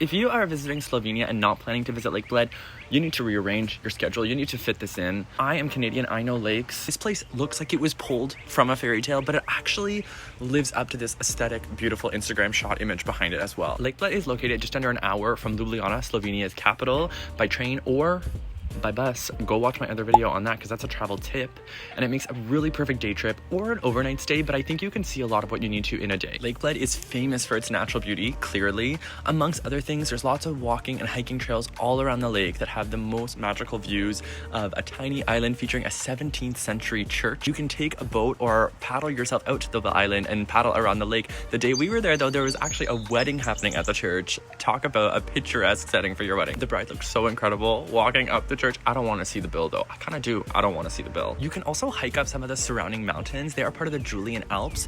If you are visiting Slovenia and not planning to visit Lake Bled, you need to rearrange your schedule. You need to fit this in. I am Canadian, I know lakes. This place looks like it was pulled from a fairy tale, but it actually lives up to this aesthetic, beautiful Instagram shot image behind it as well. Lake Bled is located just under an hour from Ljubljana, Slovenia's capital, by train or by bus. Go watch my other video on that because that's a travel tip, and it makes a really perfect day trip or an overnight stay, but I think you can see a lot of what you need to in a day. Lake Bled is famous for its natural beauty, clearly. Amongst other things, there's lots of walking and hiking trails all around the lake that have the most magical views of a tiny island featuring a 17th century church. You can take a boat or paddle yourself out to the island and paddle around the lake. The day we were there though, there was actually a wedding happening at the church. Talk about a picturesque setting for your wedding. The bride looked so incredible walking up the church. I don't want to see the bill though. I kind of do. I don't want to see the bill. You can also hike up some of the surrounding mountains. They are part of the Julian Alps.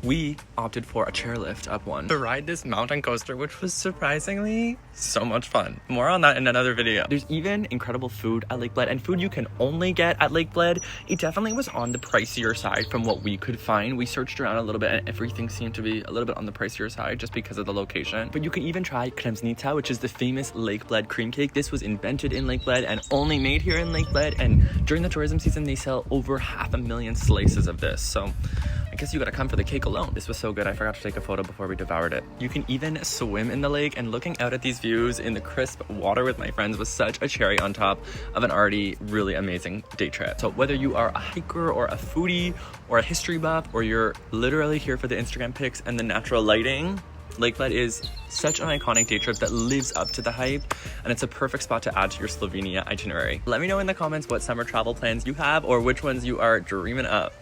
We opted for a chairlift up one to ride this mountain coaster, which was surprisingly so much fun. More on that in another video. There's even incredible food at Lake Bled, and food you can only get at Lake Bled. It definitely was on the pricier side from what we could find. We searched around a little bit and everything seemed to be a little bit on the pricier side just because of the location. But you can even try kremsnica, which is the famous Lake Bled cream cake. This was invented in Lake Bled and only made here in Lake Bled, and during the tourism season they sell over 500,000 slices of this. So I guess you gotta come for the cake alone. This was so good, I forgot to take a photo before we devoured it. You can even swim in the lake, and looking out at these views in the crisp water with my friends was such a cherry on top of an already really amazing day trip. So whether you are a hiker or a foodie or a history buff, or you're literally here for the Instagram pics and the natural lighting, Lake Bled is such an iconic day trip that lives up to the hype, and it's a perfect spot to add to your Slovenia itinerary. Let me know in the comments what summer travel plans you have or which ones you are dreaming up.